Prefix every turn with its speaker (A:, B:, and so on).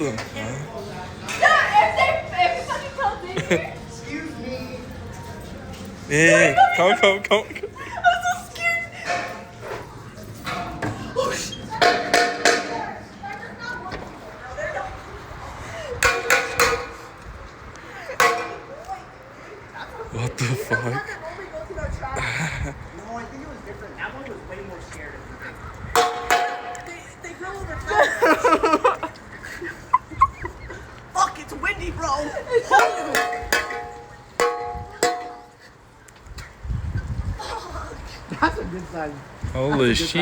A: the fuck?
B: Yeah, if somebody comes in here.
C: Excuse me.
A: Hey, come.
B: I'm so scared. Oh, shit.
A: What the fuck?
C: No, I think it was different. That one was way more scared of me.
B: They grow over time.
C: Fuck, it's windy, bro. That's a good sign.
A: Holy shit.